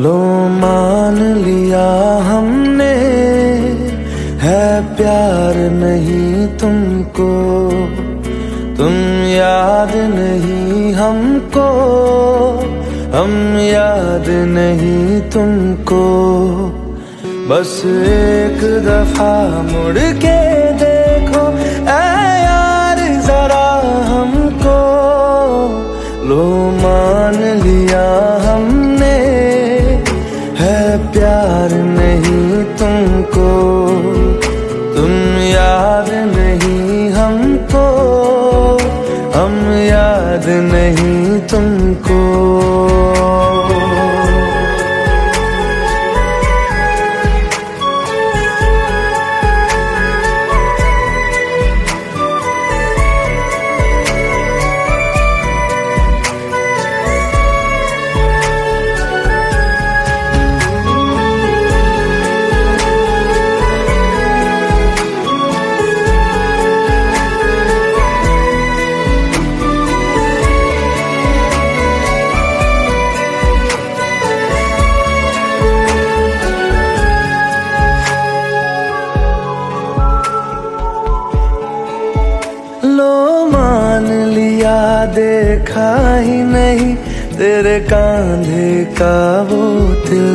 लो मान लिया हमने, है प्यार नहीं तुमको, तुम याद नहीं हमको, हम याद नहीं तुमको। बस एक दफा मुड़ के देखो ऐ यार जरा हमको, लो मान लिया हमने, है प्यार नहीं तुमको, तुम याद नहीं हमको, हम याद नहीं तुमको। देखा ही नहीं तेरे कांधे का वो दिल,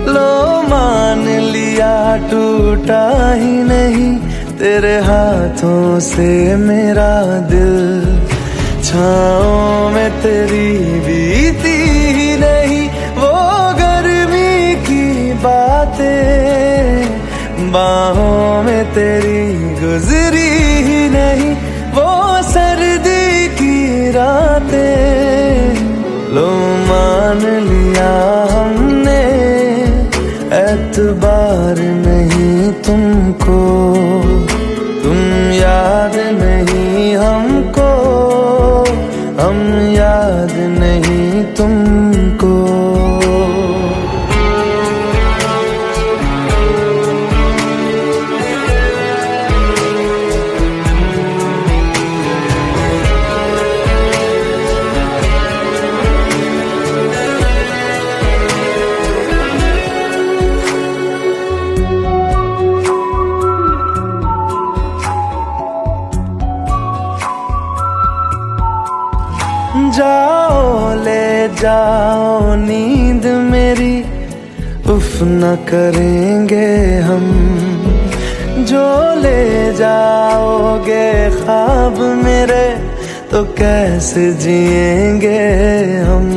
लो मान लिया टूटा ही नहीं तेरे हाथों से मेरा दिल। छाँव में तेरी बीती ही नहीं वो गर्मी की बातें, बाहों में तेरी गुजरी ही नहीं वो सर्दी की रातें। लो मान लिया हमने, एतबार नहीं तुमको, तुम याद नहीं हमको, हम याद नहीं तुमको। जाओ ले जाओ नींद मेरी, उफ न करेंगे हम, जो ले जाओगे ख्वाब मेरे तो कैसे जिएंगे हम।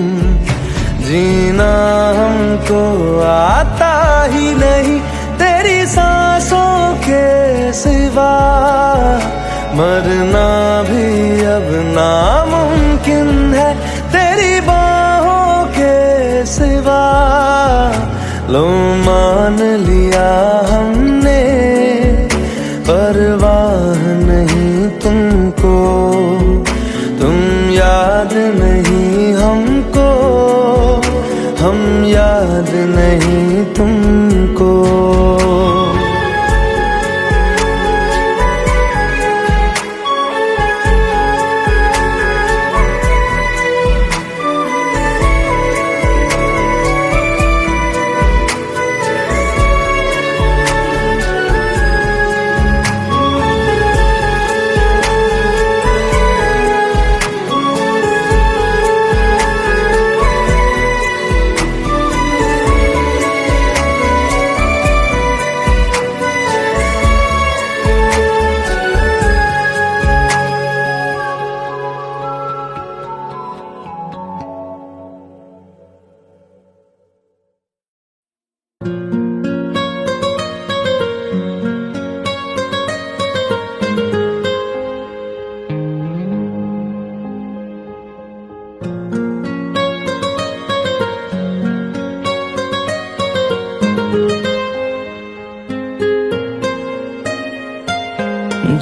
जीना हमको आता ही नहीं तेरी सांसों के सिवा, मरना भी अब नामुमकिन है तेरी बाहों के सिवा। लो मान लिया हमने, परवाह नहीं तुमको, तुम याद नहीं हमको, हम याद नहीं तुमको।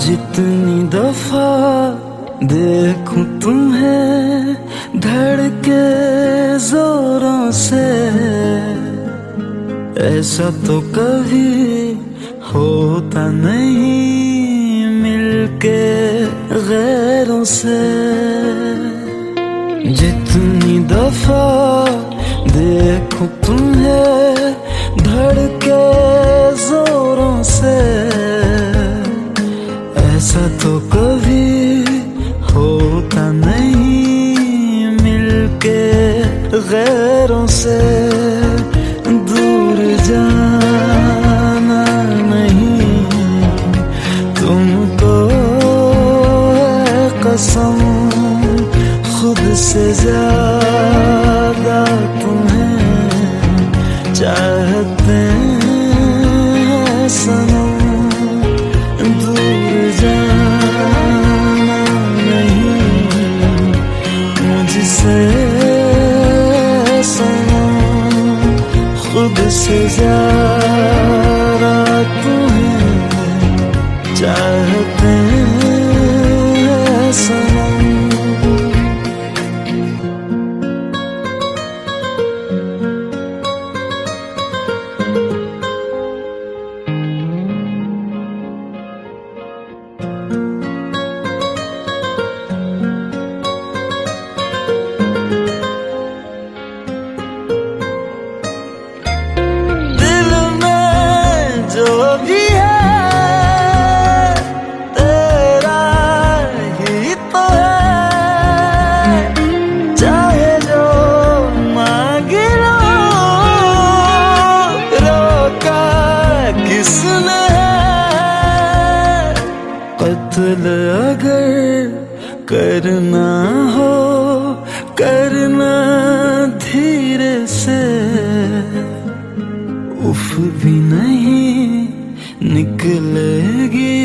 जितनी दफा देखूं तुम्हें धड़के जोरों से, ऐसा तो कभी होता नहीं मिलके गैरों से। जितनी दफा देखूं तुम्हें धड़के जोरों से, ऐसा तो कभी होता नहीं मिलके गैरों से। दूर जाना नहीं तुमको है कसम, खुद से ज्यादा तुम्हें चाहते हैं सनम। दूर जाना नहीं मुझसे सनम, खुद से ज्यादा तुम्हें चाहते हैं सनम। जो भी है तेरा ही तो है, चाहे जो मांग लो, रोका किसने है। कत्ल अगर करना हो करना धीरे से, उफ भी नहीं निकलेगी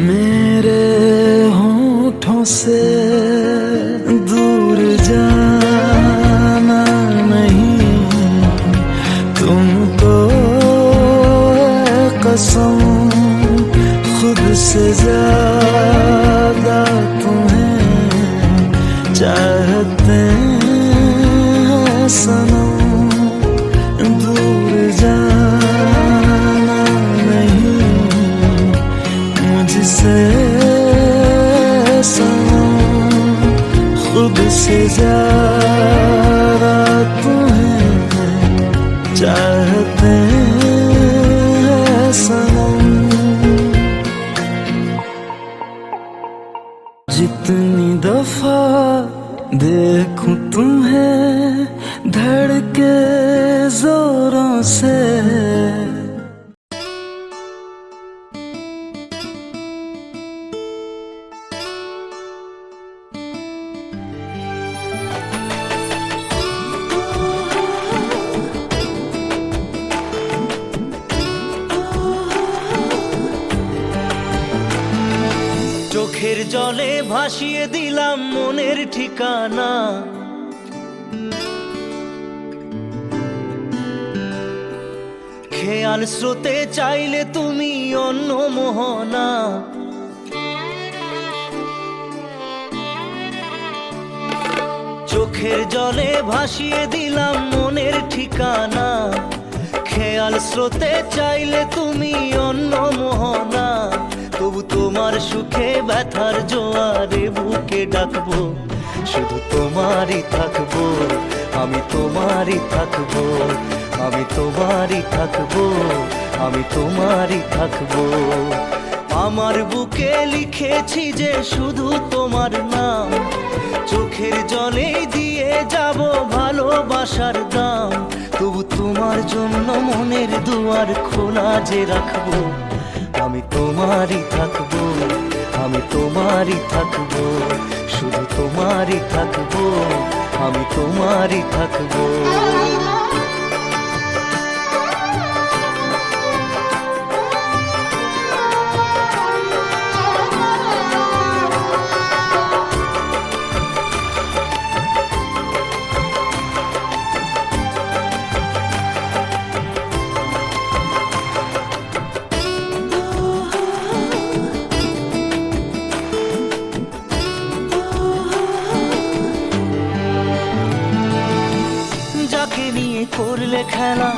मेरे होठों से। दूर जाना नहीं तुमको है कसम, खुद से ज्यादा तुम्हें चाहते हैं सनम। दूर जाना नहीं मुझसे सनम, खुद से ज्यादा तुम्हें चाहते हैं सनम। जितनी दफा देखूं तुम्हें धड़के जोरों से, চোখের জলে ভাসিয়ে দিলাম মনের ঠিকানা, খেয়াল স্রোতে চাইলে তুমি অন্য মোহনা। চোখের জলে ভাসিয়ে দিলাম মনের ঠিকানা, খেয়াল স্রোতে চাইলে তুমি অন্য মোহনা। তবু তোমার সুখে ব্যথার জোয়ারে বুকে ডাকবো, শুধু তোমারই থাকবো, আমি তোমারই থাকবো, আমি তোমারই থাকবো, আমি তোমারই থাকবো। আমার বুকে লিখেছি যে শুধু তোমার নাম, চোখের জলে দিয়ে যাব ভালোবাসার দাম। তবু তোমার জন্য মনের দুয়ার খোলা যে রাখবো, আমি তোমারই থাকবো, আমি তোমারই থাকবো, শুধু তোমারই থাকবো, আমি তোমারই থাকবো। করলে খেলা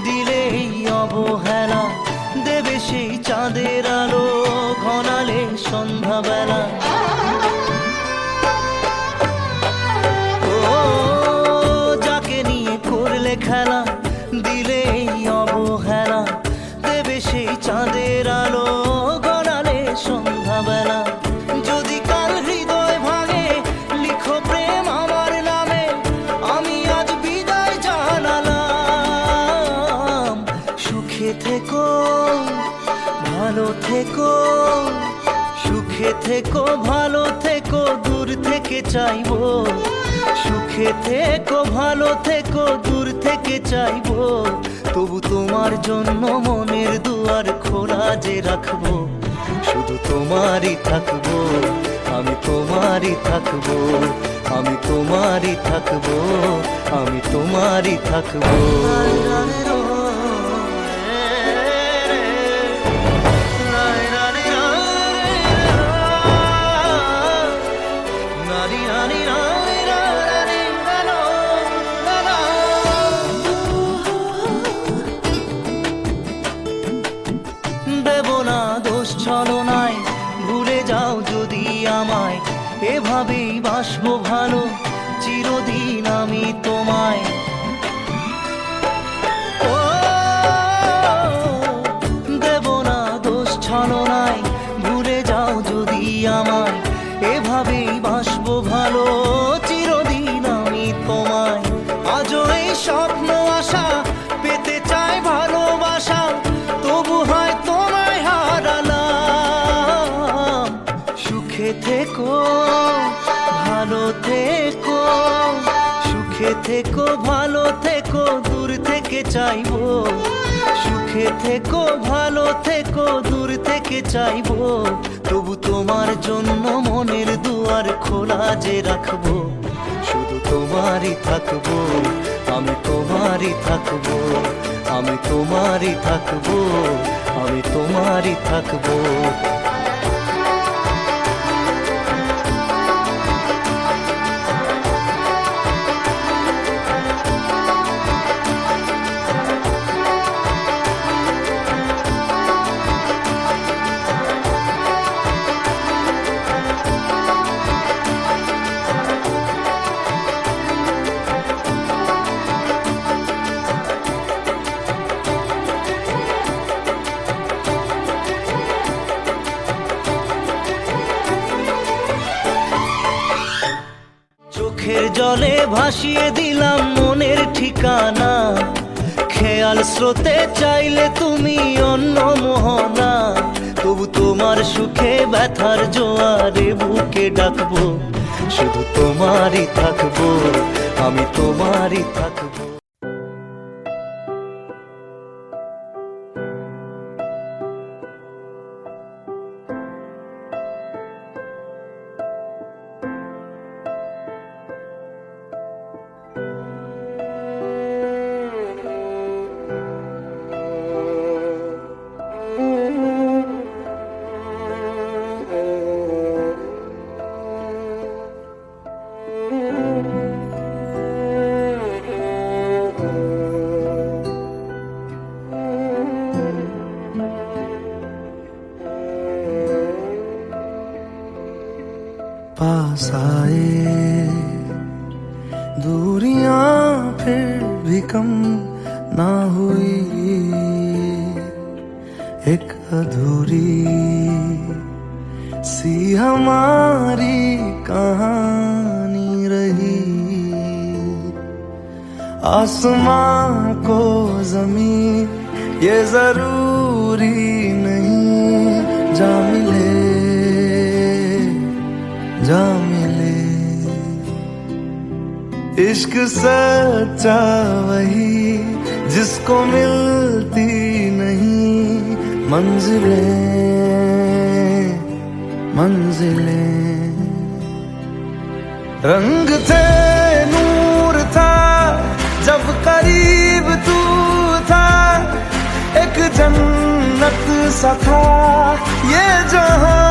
দিলে এই অবহেলা, দেবে সেই চাঁদের আলো ঘনালে সন্ধ্যাবেলা। ও যাকে নিয়ে দিলে এই অবহেলা, দেবে সেই চাঁদের আলো গড়ালে সন্ধ্যাবেলা। যদি কাল হৃদয় ভাঙে লিখো প্রেম আমার নামে, আমি আজ বিদায় জানালাম। সুখে থেকো ভালো থেকো, সুখে থেকো ভালো থেকো, দূর থেকে চাইবো। সুখে থেকো ভালো থেকো, দূর থেকে চাইবো। তবু তোমার জন্য মনের দুয়ার খোলা যে রাখবো। শুধু তোমারই থাকবো, আমি তোমারই থাকবো, আমি তোমারই থাকবো, আমি তোমারই থাকবো। দেব না দোষ ছলনায়, ভুলে যাও যদি আমায়। এভাবেই বাসবো ভালো চিরদিন আমি তোমায়। ও দেব না দোষ ছলনায়, ভুলে যাও যদি আমায়। এভাবেই বাসবো ভালো চিরদিন আমি তোমায়। আজও এই স্বপ্ন আশা পেতে চাই ভালোবাসা, তবু হয় তোমায় হারালাম। সুখে থেকো ভালো থেকো, সুখে থেকো ভালো থেকো, দূর থেকে চাইবো। সুখে থেকো ভালো থেকো, দূর থেকে চাইবো। তবু তোমার জন্য মনের দুয়ার খোলা যে রাখবো। শুধু তোমারই থাকবো, আমি তোমারই থাকবো, আমি তোমারই থাকবো, আমি তোমারই থাকবো। চোখের জলে ভাসিয়ে দিলাম মনের ঠিকানা। খেয়াল স্রোতে চাইলে তুমি অন্য মোহনা। তবু তোমার সুখে ব্যথার জোয়ারে বুকে ডাকবো। শুধু তোমারই থাকবো, আমি তোমারই থাকবো। पास आए दूरियां फिर भी कम ना हुई, एक अधूरी सी हमारी कहानी रही। आसमां को जमीन ये जरूरी नहीं, जा मिले जा मिले। इश्क सच्चा वही जिसको मिलती नहीं मंजिलें मंजिलें। रंग थे नूर था जब करीब तू था, एक जन्नत सा था ये जहां।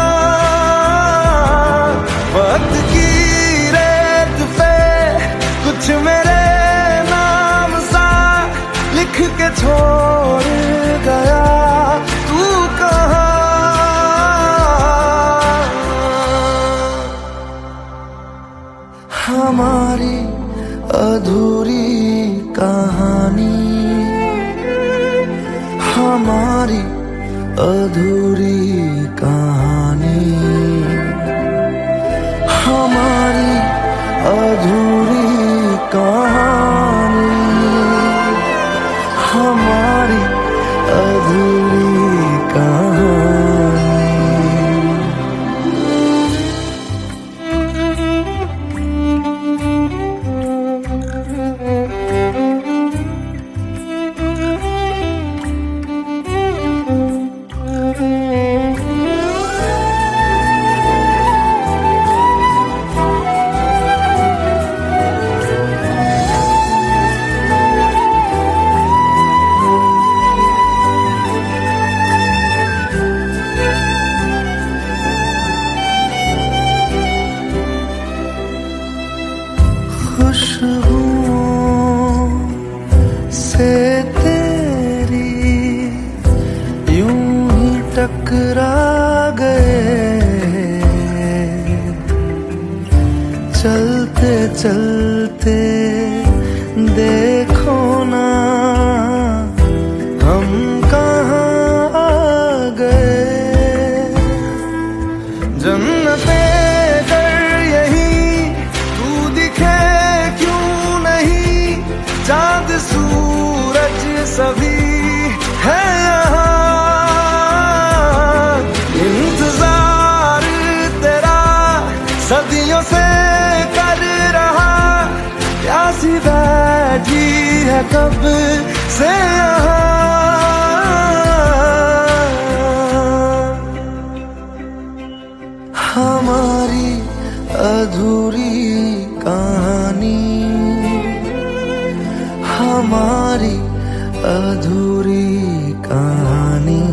वक्त की रेत पे कुछ मेरे नाम सा लिख के छोड़ गया तू कहाँ। हमारी अधूरी कहानी हमारी अधूरी कहानी, हमारी अधूरी कहानी, हमारी अधूरी कहानी। खुशबुओं से तेरी यूं ही टकरा गए, चलते चलते देखो ना हम कहाँ आ गए। जन्नते कर यही तू दिखे चाँद सूरज सभी है यहाँ, इंतजार तेरा सदियों से कर रहा, प्यासी बैठी है कब से यहाँ। हमारी अधूरी कहानी, हमारी अधूरी कहानी,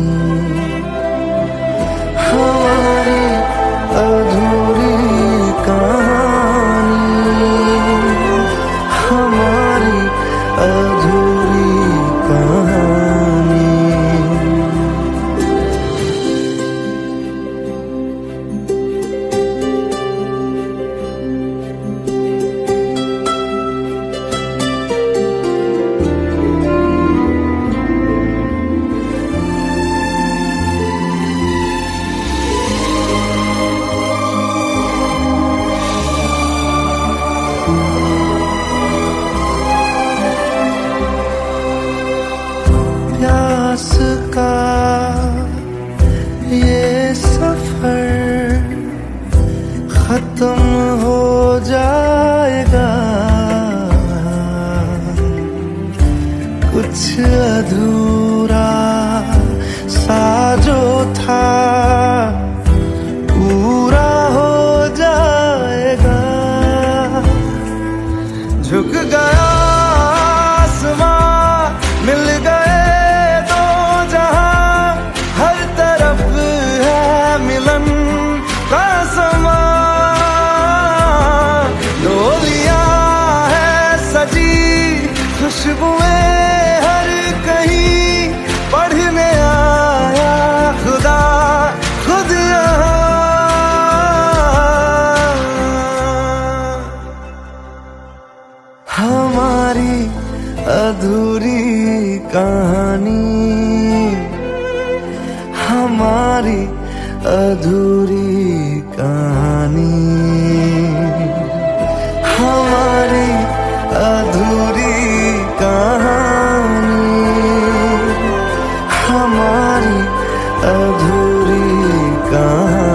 हमारी अधूरी कहानी, हमारी अधूरी कहानी। प्यास का ये सफर खत्म हो जाएगा, कुछ अधूरा सा जो था पूरा हो जाएगा। झुक गया आसमां, मिल गए दो जहां, हर तरफ है मिलन का समा। डोलियां है सजी, खुशबुएं हर कहीं, पढ़ने आया खुदा खुद यहाँ। हमारी अधूरी कहानी, हमारी अधूरी कहानी, हमारी अधूरी कहानी, हमारी अधूरी कहानी।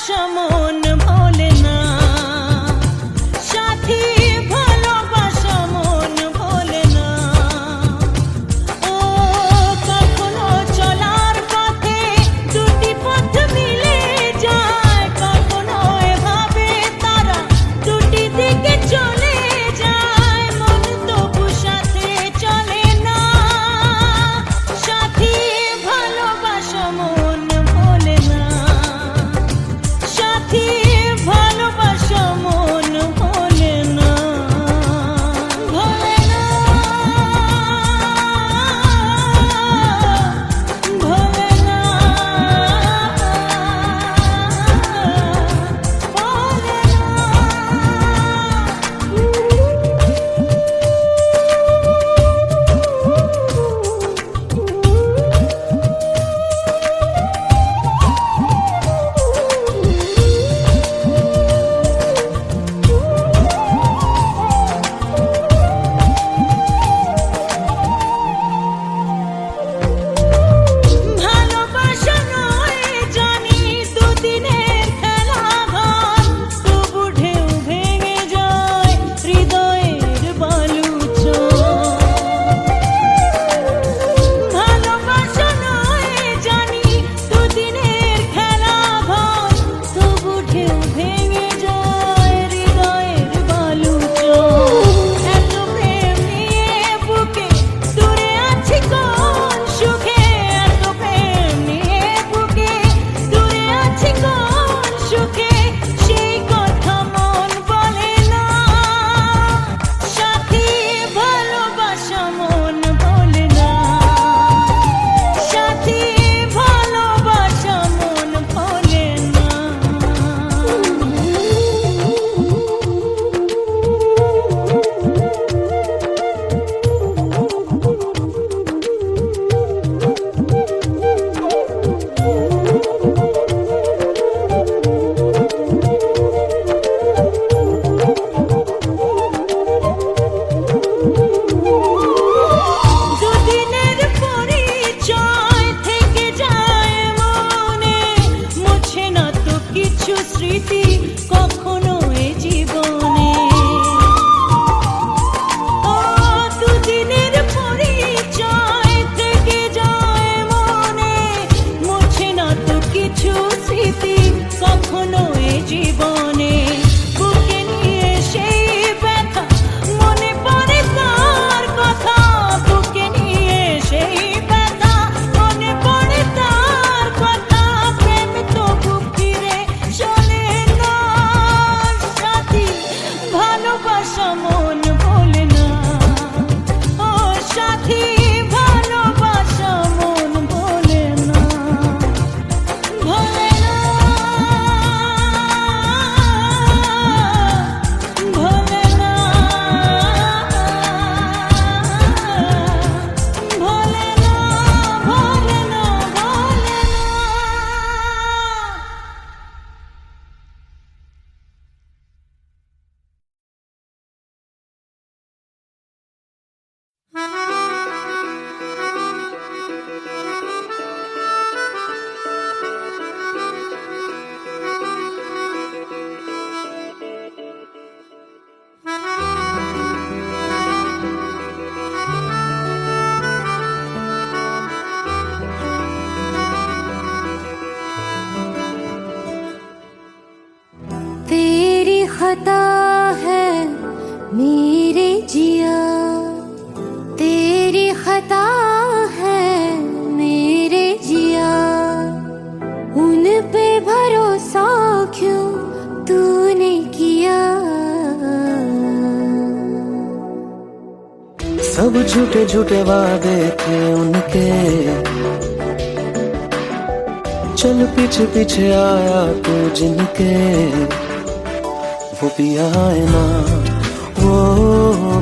ভালোবাসা মন ভোলে না, সাথী ভালোবাসা মন ভোলে না। ও কখনো চলার পথে দুটি পথ মিলে যায়, কখনো এভাবে তারা দুটি দিকে চলে যায়, মন তবু সাথে চলে না, সাথী ভালোবাসা মন ভোলে না, সাথী ভালোবাসা মন ভোলে না, ভোলে না, ভোলে না, ভালোবাসা নয় জানি দুদিনের খেলা ঘর, তবু ঢেউ ভেঙে যায় হৃদয়ের বালুচর। ভালোবাসা নয় জানি দুদিনের খেলা ঘর, তবু ঢেউ ভেঙে যায় হৃদয়ের বালুচর। এত প্রেম নিয়ে বুকে দূরে আছি কোন সুখে, এত প্রেম নিয়ে বুকে দূরে আছি কোন সুখে, সেই কথা মন বলে না, সাথী ভালোবাসা মন বলে না, সাথী ভালোবাসা মন বলে না। দুদিনের পরিচয় থেকে যায় মনে, মুছে না তো কিছু স্মৃতি কখনো এ জীবনে। ও দুদিনের পরিচয় থেকে যায় মনে, মুছে না তো কিছু স্মৃতি কখনো এ জীবনে। বুকে নিয়ে সেই ব্যথা মনে পড়ে তার কথা, বুকে নিয়ে সেই ব্যথা মনে পড়ে তার কথা, প্রেম তবু ফিরে চলে না, সাথী ভালোবাসা মন ভোলে না, ও সাথী ভালোবাসা মন ভোলে না, ভোলে না, ভোলে না, ভোলে না, ভোলে না, ভোলে না। तेरी खता है मेरे जिया, तेरी खता है मेरे जिया, उन पे भरोसा क्यों तूने किया। सब झूठे झूठे वादे थे उनके, चल पीछे पीछे आया तू जिनके, वो पिया है ना, वो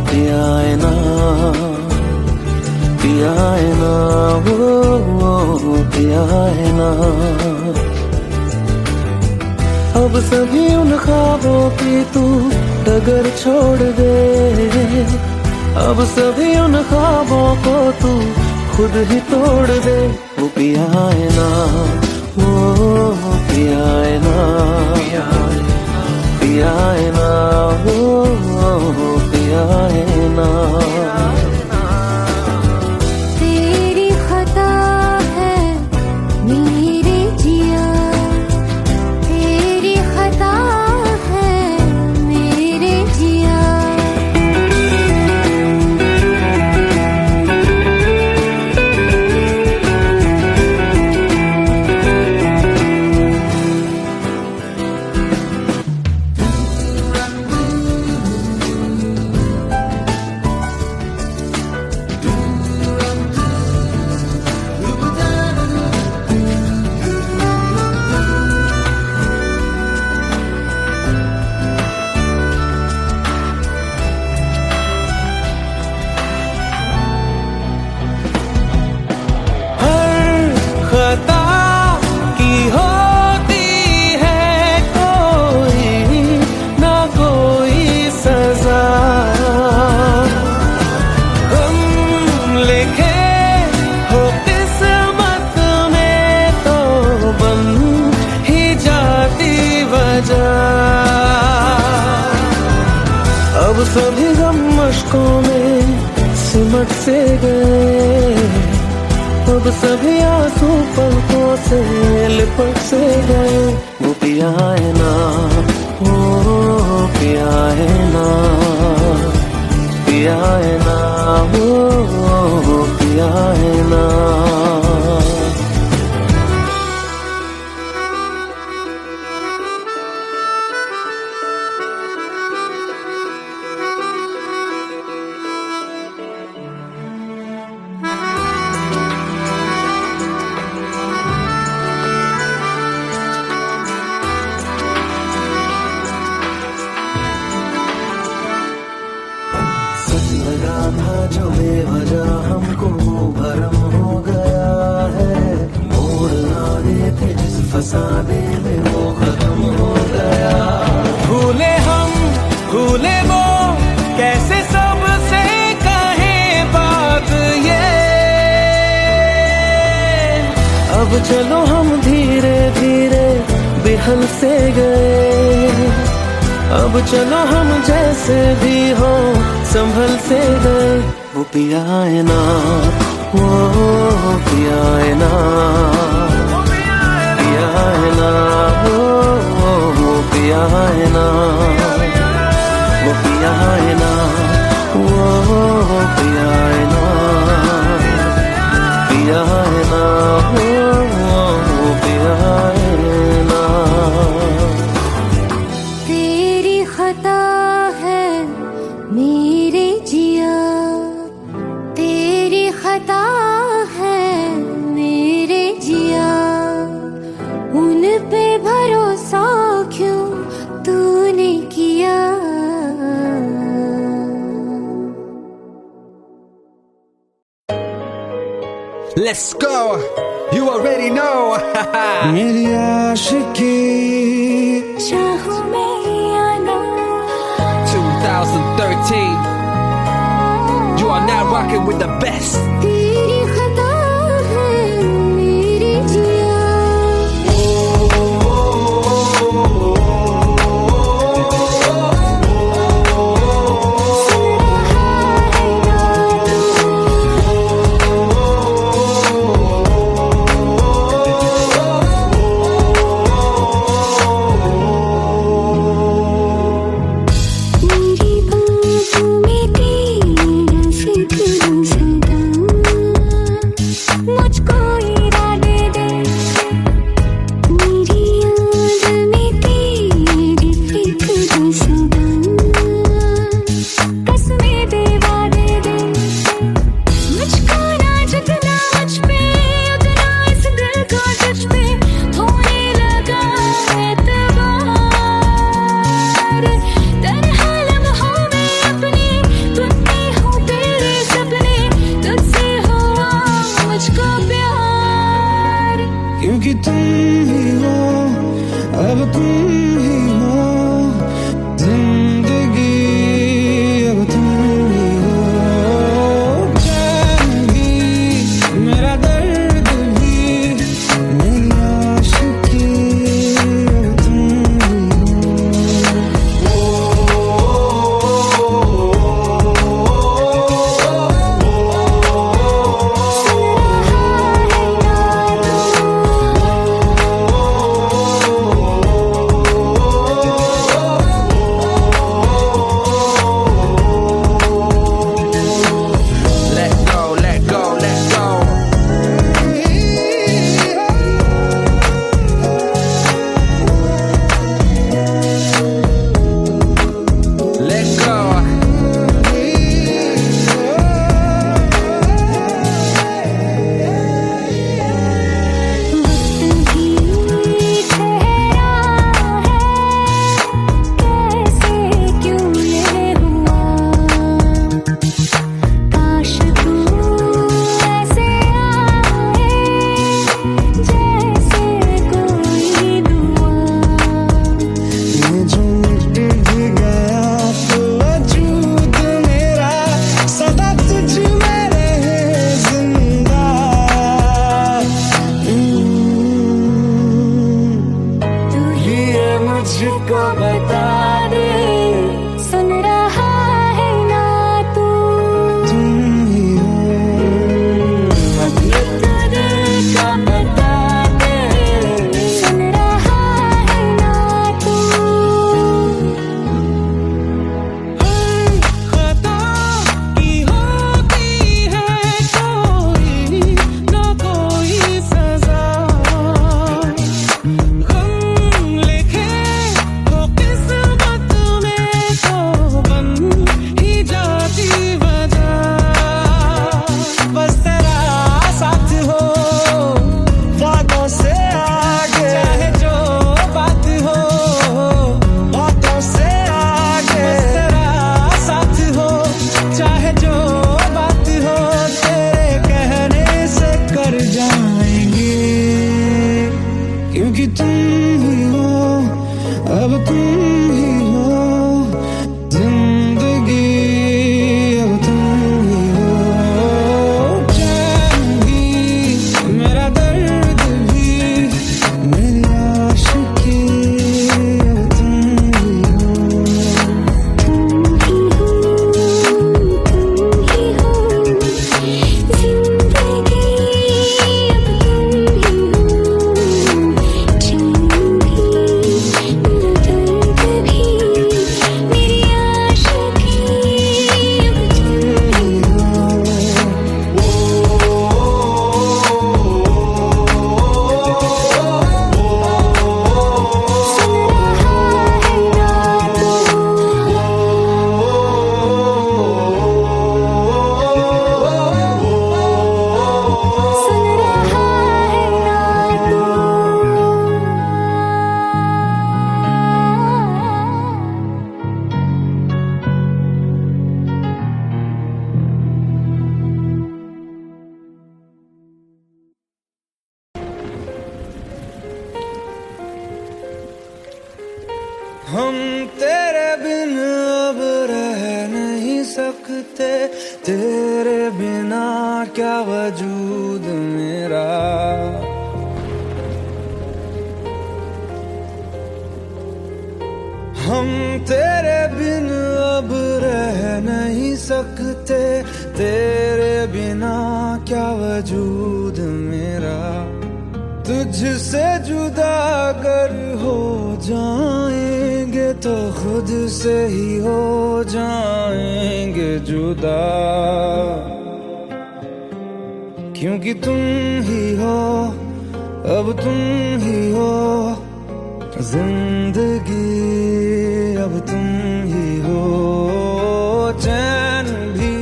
पिया है ना, पिया है ना, वो पिया है ना। अब सभी उन ख्वाबों की तू डगर छोड़ दे, अब सभी उन ख्वाबों को तू खुद ही तोड़ दे। वो पिया है ना, वो पिया है ना, पिया है ना, ओ पिया है ना। तेरी खता है मेरे जिया, तेरी खता है मेरे जिया। खता की होती है कोई ना कोई सजा, हम लिखे हो किस्मत में तो बन ही जाती वजह। अब सभी गम मशकों में सिमट से गए, अब सभी आंसू पलकों से लिपट से गए। वो पिया है ना, वो पिया है ना, पिया है ना, वो पिया है ना। सच लगा था जो बेवजह हमको भरम हो गया है, मोड़ आने थे जिस फसाने में वो खत्म हो गया। भूले हम भूले वो कैसे सबसे कहें बात ये, अब चलो हम धीरे धीरे बिहल से गए, अब चलो हम जैसे भी हो संभल से गए। वो पिया है ना, वो पिया है ना, पिया है ना, वो पिया है ना, वो पिया है ना, वो पिया है ना, पिया है ना, वो पिया है ना। तेरी खता है मेरे जिया, तेरी खता है मेरे जिया। उन पे भरोसा क्यों तूने किया। Let's go, you already know. मेरी आशिकी चाहूं मैं या ना, 2013, you are now rocking with the best. तेरी खता है मेरे जिया। मेरी बाहों में तेरा जिक्र सदा, मुझको बता दे, सुन रहा है ना तू? तुम ही हो। ये तो दिल का बता दे, सुन रहा है ना तू? खता की होती है कोई ना कोई सजा, गम लिखे तो किस्मत में तो बन ही जाती वजह। बस तेरा साथ हो वादों से आगे, चाहे जो बात हो बातों से आगे। बस तेरा साथ हो चाहे जो बात हो, तेरे कहने से कर जाएंगे, क्योंकि तुम ही हो, अब तुम ही हो जिंदगी, अब तुम ही हो। चैन भी मेरा दर्द भी मेरी आशिकी, अब तुम ही हो। तुम ही हो, तुम ही हो जिंदगी, अब तुम ही हो। चैन भी मेरा दर्द भी मेरी आशिकी, अब तुम ही सुन रहा है ना तू? सुन रहा है ना तू? हम तेरे बिन अब रह नहीं सकते, तेरे बिना क्या वजूद मेरा। हम तेरे बिन अब रह नहीं सकते, तेरे बिना क्या वजूद मेरा। तुझसे जुदा अगर हो जाएंगे तो खुद से ही हो जाएंगे जुदा, क्योंकि तुम ही हो, अब तुम ही हो जिंदगी, अब तुम ही हो। चैन भी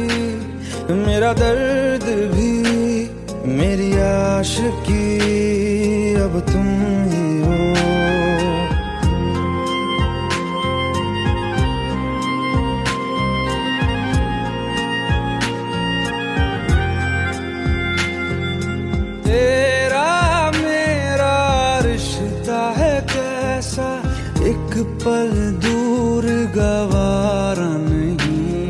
मेरा दर्द भी मेरी आशिकी, अब तुम ही हो। तेरा मेरा रिश्ता है कैसा, एक पल दूर गवारा नहीं।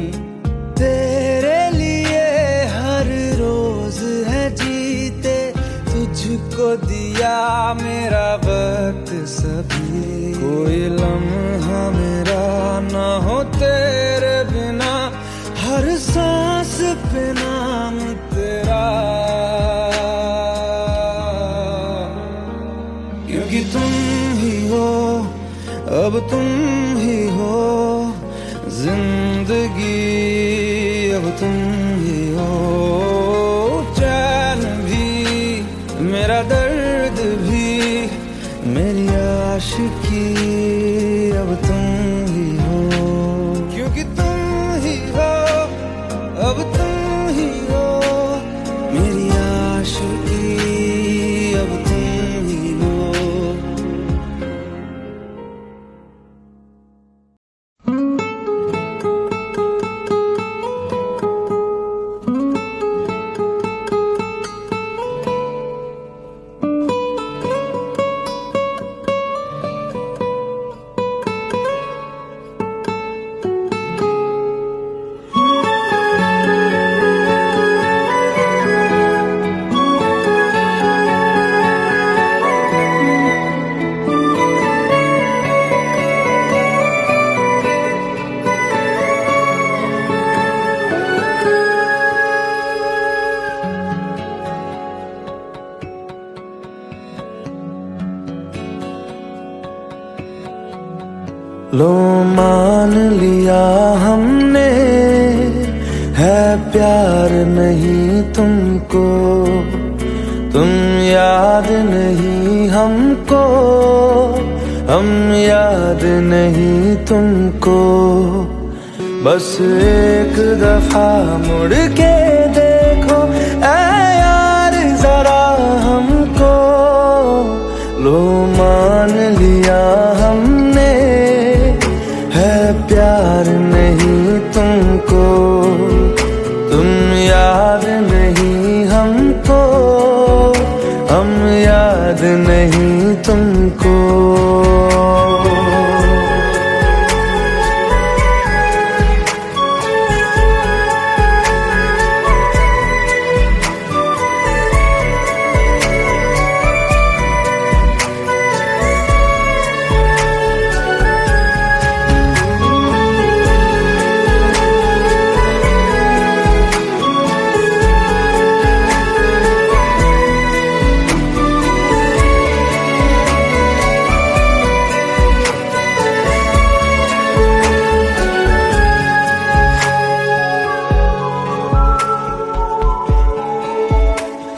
तेरे लिए हर रोज है जीते, तुझको दिया मेरा वक्त सभी। कोई लम्हा मेरा ना हो तेरे बिना, हर सांस पे नाम तेरा, क्योंकि तुम ही हो, अब तुम ही हो जिंदगी, अब तुम ही हो। चैन भी मेरा दर्द भी मेरी आशिकी, अब तुम ही हो, क्योंकि तुम ही हो, अब तुम ही हो मेरी आशिकी, अब तुम ही हो। लो मान लिया हमने, है प्यार नहीं तुमको, तुम याद नहीं हमको, हम याद नहीं तुमको। बस एक दफा मुड़ के देखो ऐ यार जरा हमको, लो मान लिया हमने, है प्यार नहीं तुमको, तुम याद नहीं हमको, हम याद नहीं तुमको।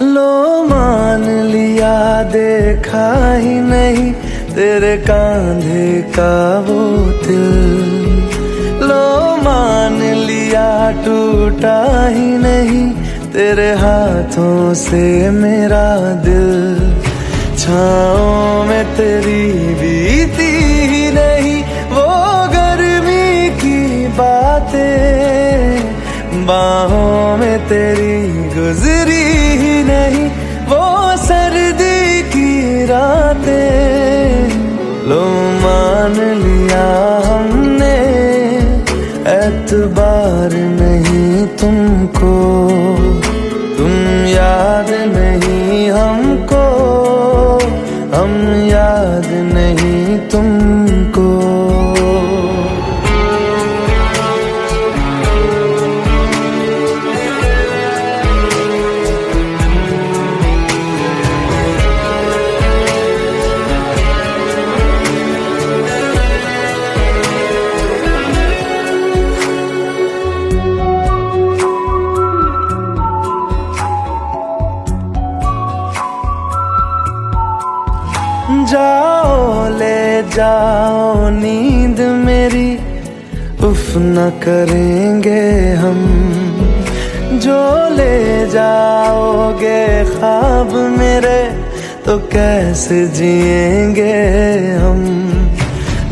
लो मान लिया देखा ही नहीं तेरे कांधे का वो दिल, लो मान लिया टूटा ही नहीं तेरे हाथों से मेरा दिल, छाँव में तेरी बीती ही नहीं वो गर्मी की बातें, बाहों में तेरी गुजरी ही नहीं वो सर्दी की रातें। लो मान लिया हमने, एतबार नहीं तुमको, तुम याद नहीं हमको, हम याद नहीं तुमको। जाओ ले जाओ नींद मेरी, उफ न करेंगे हम, जो ले जाओगे ख्वाब मेरे तो कैसे जिएंगे हम,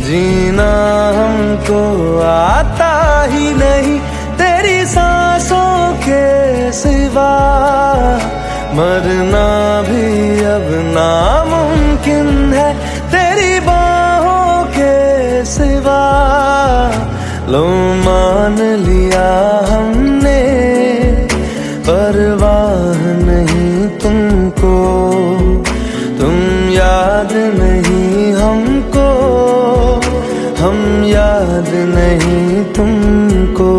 जीना हमको आता ही नहीं तेरी सांसों के सिवा, मरना भी अब नामुमकिन है तेरी बाहों के सिवा। लो मान लिया हमने, परवाह नहीं तुमको, तुम याद नहीं हमको, हम याद नहीं तुमको।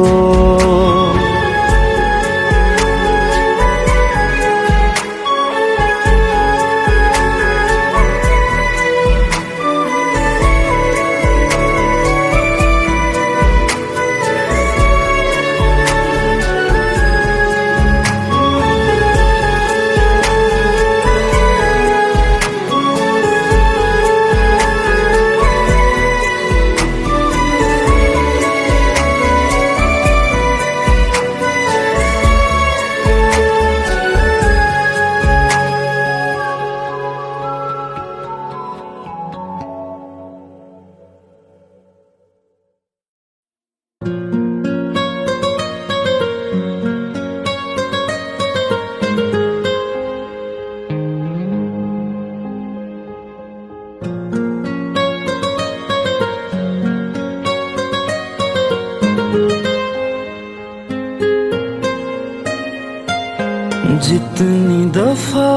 जितनी दफा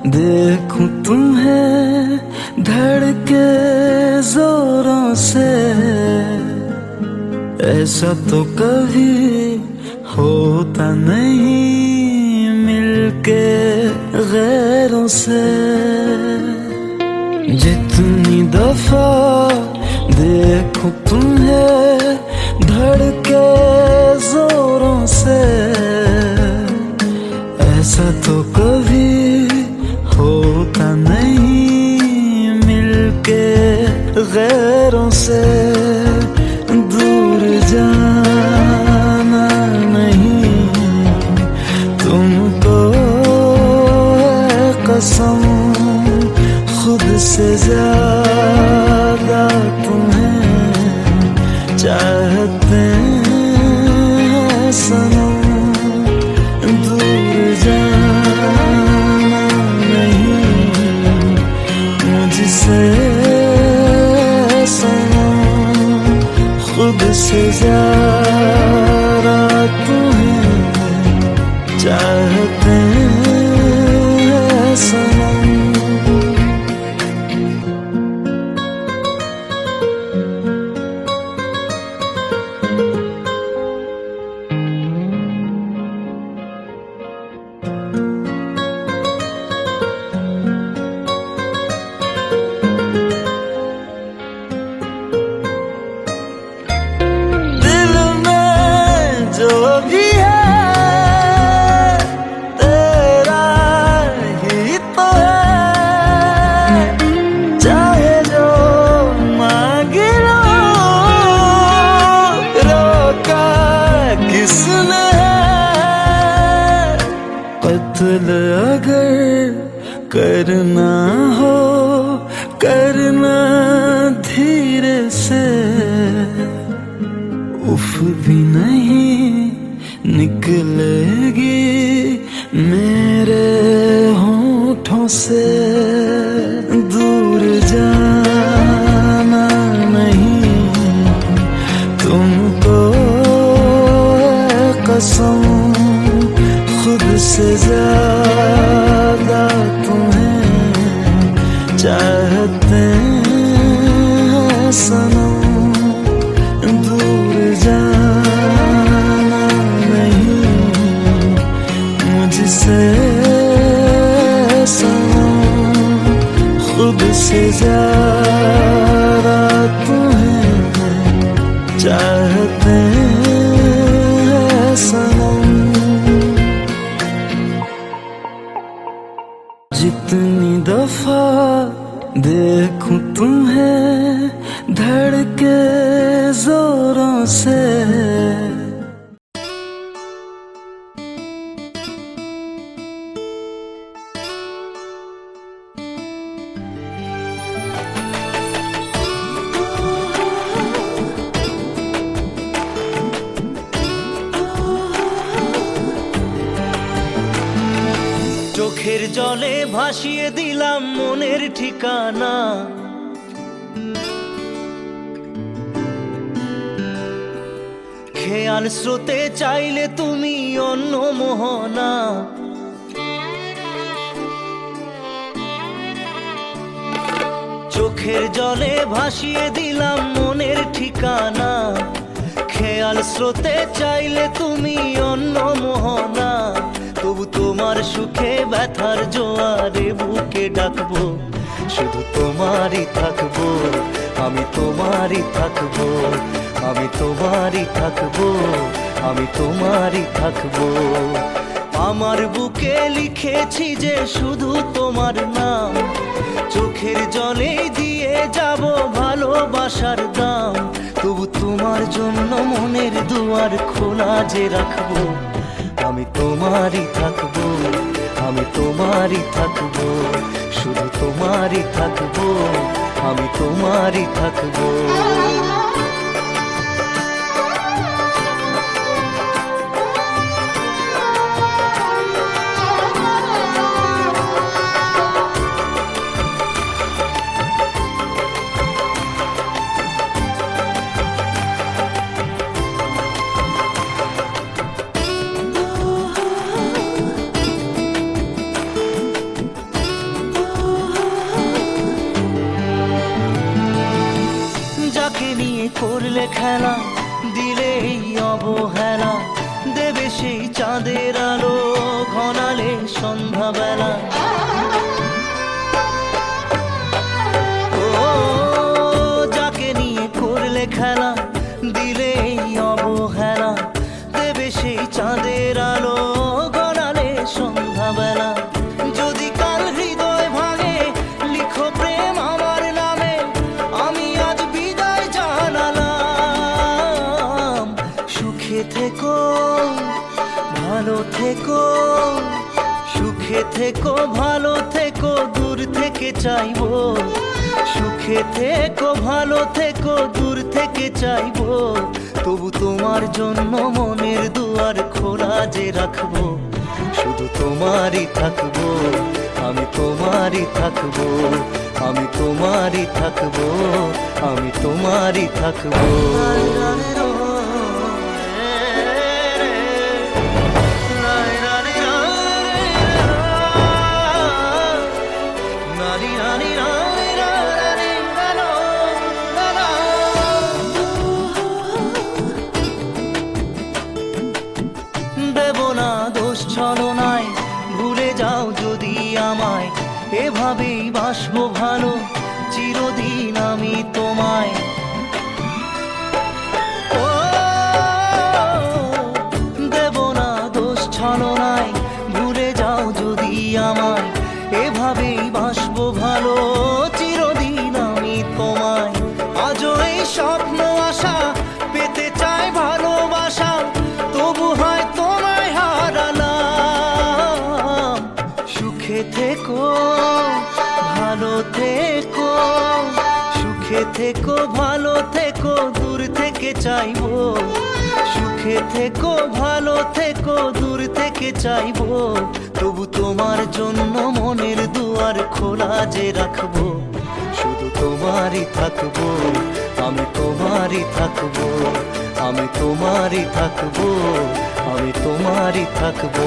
देखूं तुम्हें धड़के जोरों से, ऐसा तो कभी होता नहीं मिलके गैरों से। जितनी दफा देखूं देखूं तुम्हें धड़के जोरों से, ऐसा तो कभी होता नहीं मिलके गैरों से। दूर जाना नहीं तुमको है कसम, खुद से ज्यादा तुम्हें चाहते हैं सनम। दूर जाना नहीं मुझसे सनम, खुद से ज्यादा तुम्हें चाहते हैं सनम। दिल में जो भी है तेरा ही तो है, चाहे जो मांग लो, रोका किसने है। कत्ल अगर करना हो करना धीरे से, उफ भी नहीं निकलेगी मेरे होठों से। दूर जाना नहीं तुमको है कसम, खुद से ज्यादा तुम्हें चाहते हैं सनम। दूर जाना नहीं मुझसे सनम, खुद से ज्यादा तुम्हें चाहते हैं सनम। जितनी दफा देखूं तुम्हें धड़के जोरों से, চোখের জলে ভাসিয়ে দিলাম মনের ঠিকানা, খেয়াল স্রোতে চাইলে তুমি অন্য মোহনা। চোখের জলে ভাসিয়ে দিলাম মনের ঠিকানা, খেয়াল স্রোতে চাইলে তুমি অন্য মোহনা। তবু তোমার সুখে ব্যথার জোয়ারে বুকে ডাকবো, শুধু তোমারই থাকবো, আমি তোমারই থাকবো, আমি তোমারই থাকবো, আমি তোমারই থাকবো। আমার বুকে লিখেছি যে শুধু তোমার নাম, চোখের জলে দিয়ে যাব ভালোবাসার দাম। তবু তোমার জন্য মনের দুয়ার খোলা যে রাখবো, আমি তোমারই থাকবো, আমি তোমারই থাকবো, শুধু তোমারই থাকবো, আমি তোমারই থাকবো। করলে খেলা দিলে এই অবহেলা, দেবে সেই চাঁদের আলো ঘনালে সন্ধ্যাবেলা। ও যাকে নিয়ে করলে খেলা দিলে এই অবহেলা, দেবে সেই চাঁদের আলো গড়ালে সন্ধ্যাবেলা। যদি কাল হৃদয় ভাঙে লিখো প্রেম আমার নামে, আমি আজ বিদায় জানালাম। সুখে থেকো ভালো থেকো, সুখে থেকো ভালো থেকো, দূর থেকে চাইবো। সুখে থেকো ভালো থেকো, দূর থেকে চাইবো। তবু তোমার জন্য মনের দুয়ার খোলা যে রাখবো, শুধু তোমারই থাকবো, আমি তোমারই থাকবো, আমি তোমারই থাকবো, আমি তোমারই থাকবো। দেব না দোষ ছলনায়, ভুলে যাও যদি আমায়। এভাবেই বাসবো ভালো চিরদিন আমি তোমায়। ও দেব না দোষ ছলনায়, ভুলে যাও যদি আমায়। এভাবেই বাসবো ভালো চিরদিন আমি তোমায়। আজও এই স্বপ্ন আশা পেতে চাই ভালোবাসা, তবু হয় তোমায় হারালাম। সুখে থেকো ভালো থেকো, সুখে থেকো ভালো থেকো, দূর থেকে চাইবো। সুখে থেকো ভালো থেকো, দূর থেকে চাইবো। তবু তোমার জন্য মনের দুয়ার খোলা যে রাখবো, শুধু তোমারই থাকবো, আমি তোমারই থাকবো, আমি তোমারই থাকবো, আমি তোমারই থাকবো।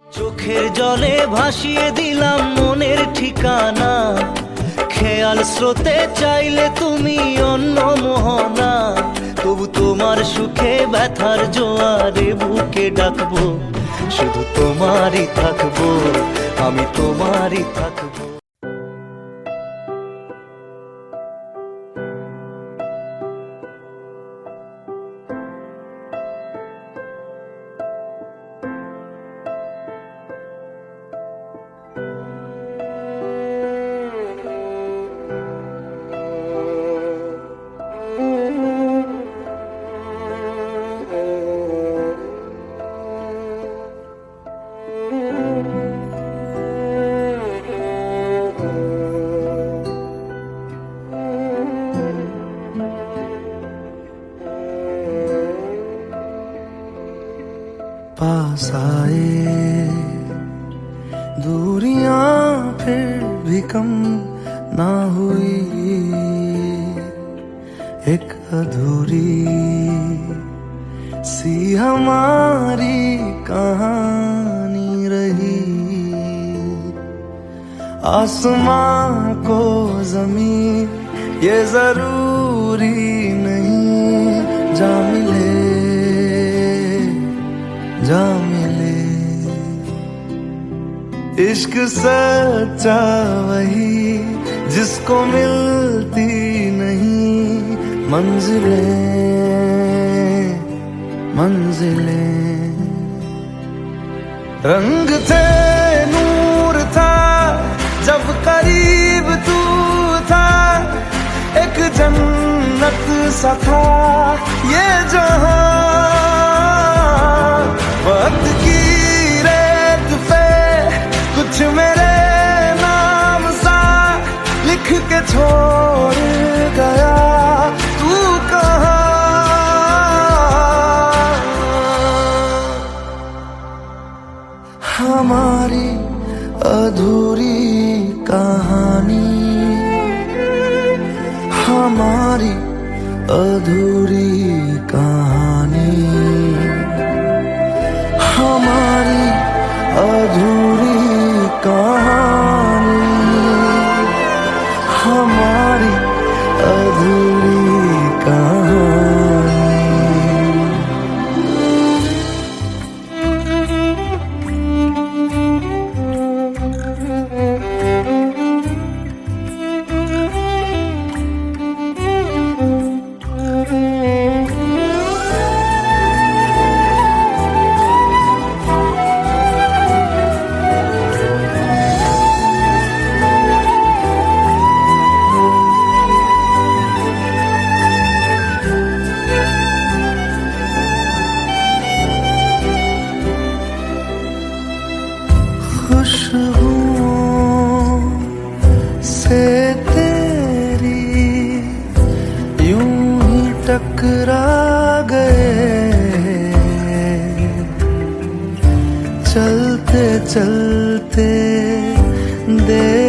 চোখের জলে ভাসিয়ে দিলাম মনের ঠিকানা, খেয়াল স্রোতে চাইলে তুমি অন্য মোহনা। তবু তোমার সুখে ব্যথার জোয়ারে বুকে ডাকবো, শুধু তোমারই থাকবো, আমি তোমারই থাকবো। पास आए दूरियां फिर भी कम ना हुई, एक अधूरी सी हमारी कहानी रही। आसमां को जमीन ये जरूरी नहीं, जा मिले जा मिले। इश्क सच्चा वही जिसको मिलती नहीं मंजिलें मंजिलें। रंग थे नूर था जब करीब तू था, एक जन्नत सा था ये जहां। वक्त की रेत पे कुछ मेरे नाम सा लिख के छोड़ गया, तू कहाँ। हमारी अधूरी कहानी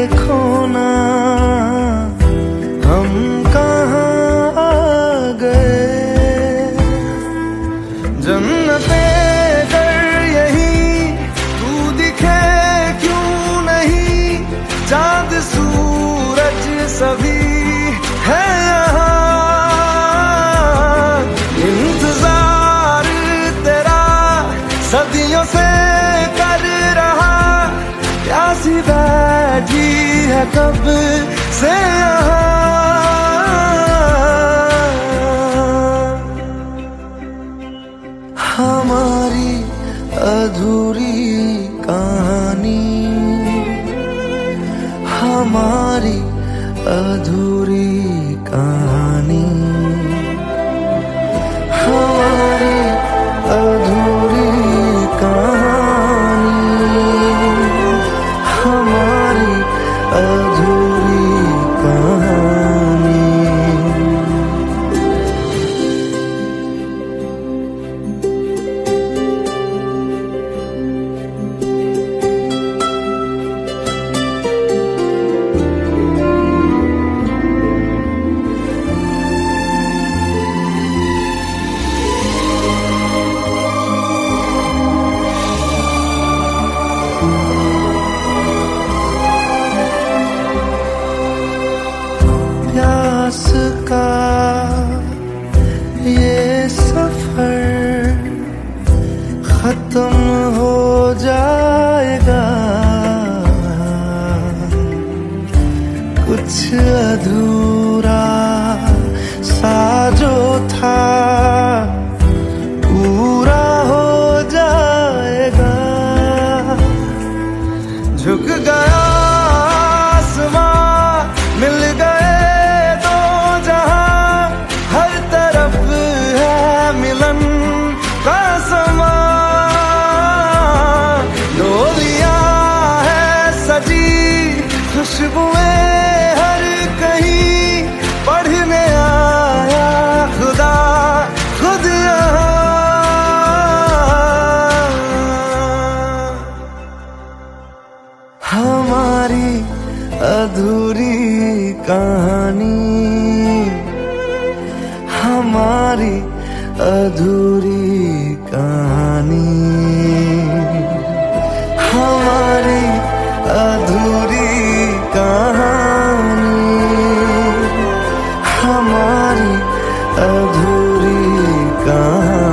देखो ना हम कहाँ आ गए। जन्नते कर यही तू दिखे क्यों नहीं, चांद सूरज सभी है यहाँ। इंतजार तेरा सदियों से कर रहा, प्यासी बैठी है कब से यहाँ। हमारी अधूरी कहानी, हमारी अधूरी कहानी, हमारी अधूरी कहानी, हमारी अधूरी कहानी। प्यास का ये सफर खत्म हो जाएगा, कुछ अधूरा सा जो था पूरा हो जाएगा। झुक गया आसमां, मिल गए दो जहां, हर तरफ है मिलन का समा। डोलियां है सजी खुशबुएं हर कहीं, पढ़ने आया खुदा खुद यहाँ। हमारी अधूरी कहानी, हमारी अधूरी कहानी, हमारी अधूरी कहानी, हमारी अधूरी कहानी।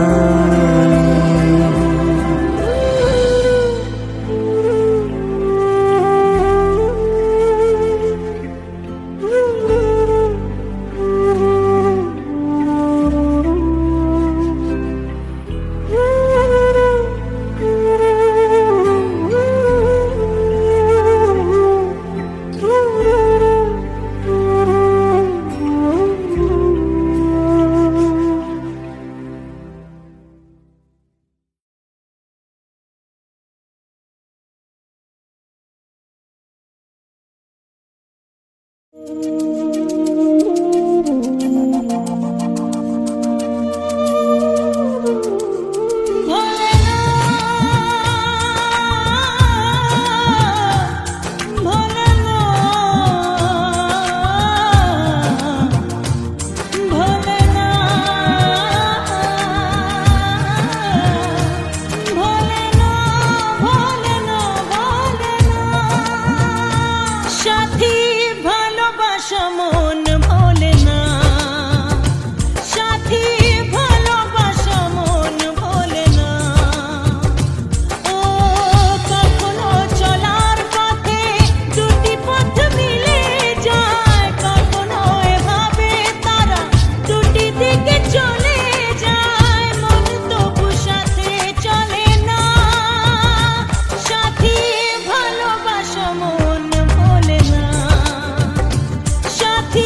সাথী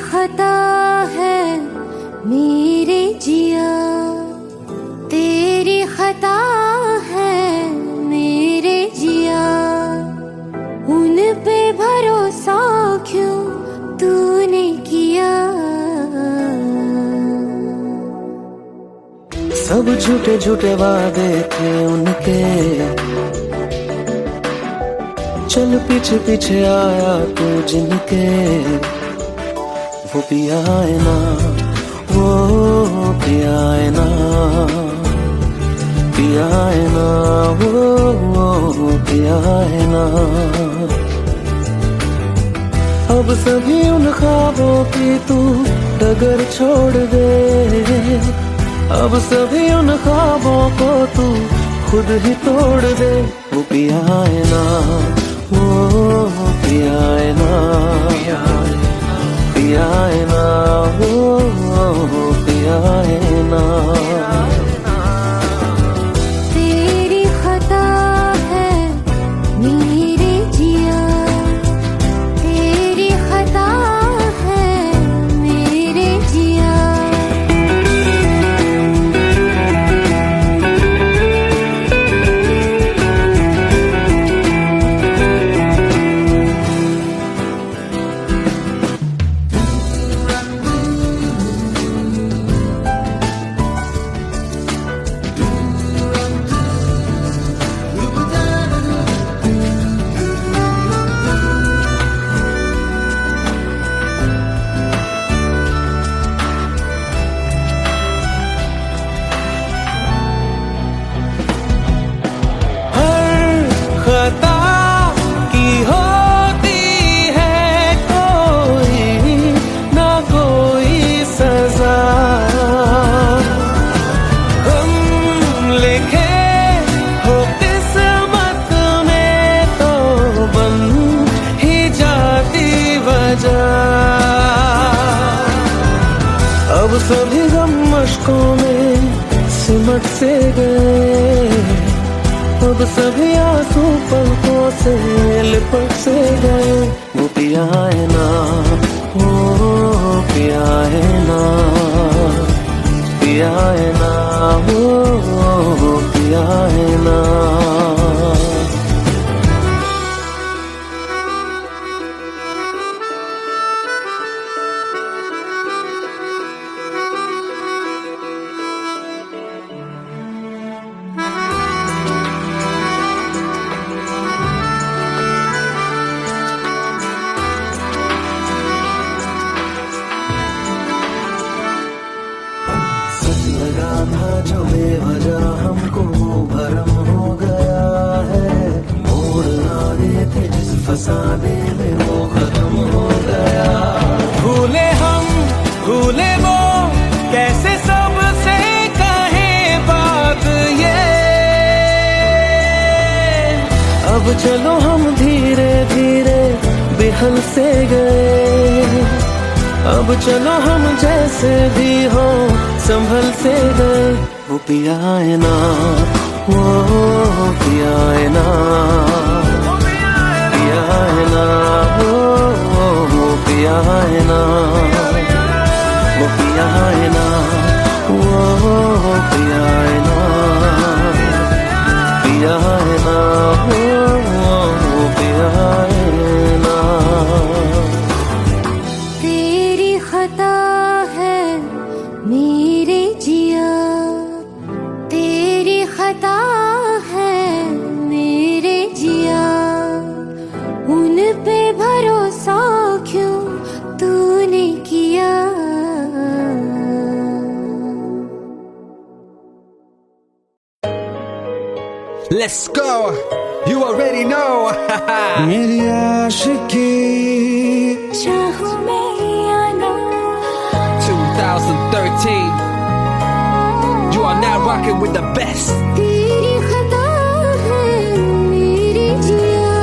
खता है मेरे जिया, तेरी खता है मेरे जिया, उन पे भरोसा क्यों तूने किया। सब झूठे झूठे वादे थे उनके, चल पीछे पीछे आया तू जिनके, वो पिया है ना, वो पिया है ना, पिया है ना, वो पिया है ना। अब सभी उन ख्वाबों की तू डगर छोड़ दे, अब सभी उन ख्वाबों को तू खुद ही तोड़ दे। वो पिया है ना, वो पिया है ना, पिया है ना, वो पिया है ना। तेरी खता है मेरे जिया, तेरी खता है मेरे जिया। खता की होती है कोई ना कोई सजा, हम लिखे हो किस्मत में तो बन ही जाती वजह। अब सभी गम मशकों में सिमट से गए, अब सभी आंसू पलकों से लिपट से गए। वो पिया है ना, वो पिया है ना, पिया है ना, वो पिया है ना। लगा था जो बेवजह हमको वो भरम हो गया है, मोड़ आने थे जिस फसाने में वो खत्म हो गया। भूले हम भूले वो कैसे सबसे कहे बात ये, अब चलो हम धीरे धीरे बेहल से गए, अब चलो हम जैसे भी हो संभल से गए। वो पिया है ना, वो पिया है ना, पिया है ना, वो पिया है ना, वो पिया है ना, वो पिया है ना, पिया है ना, वो पिया है ना। तेरी खता है मेरे जिया, तेरी खता है मेरे जिया, उन पे भरोसा क्यों तूने किया। Let's go. You already know. मेरी आशिकी चाहूं मैं या ना, 2013. You are now rocking with the best. तेरी खता है मेरे जिया।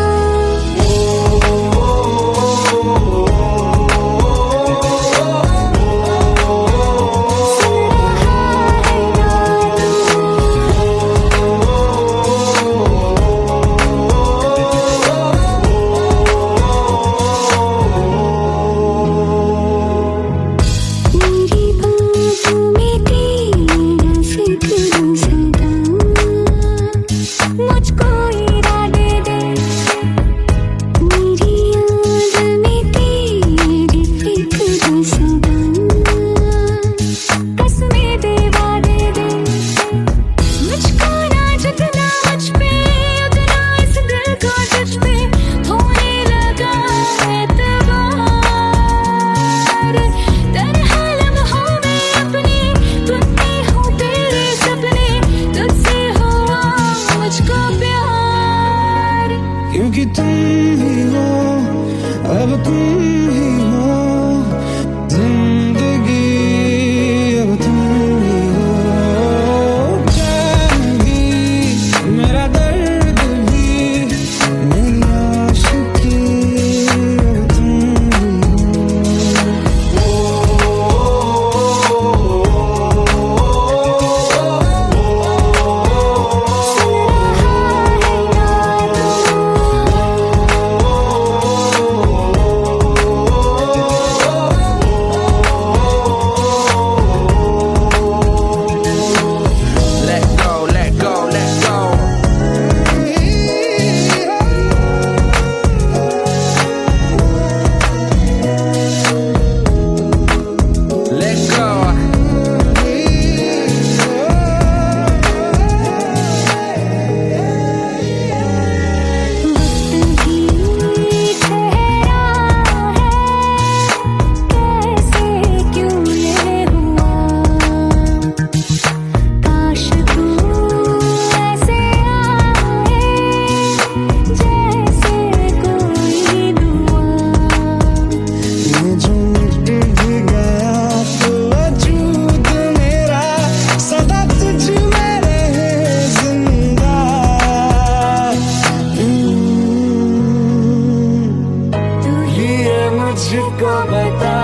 को बता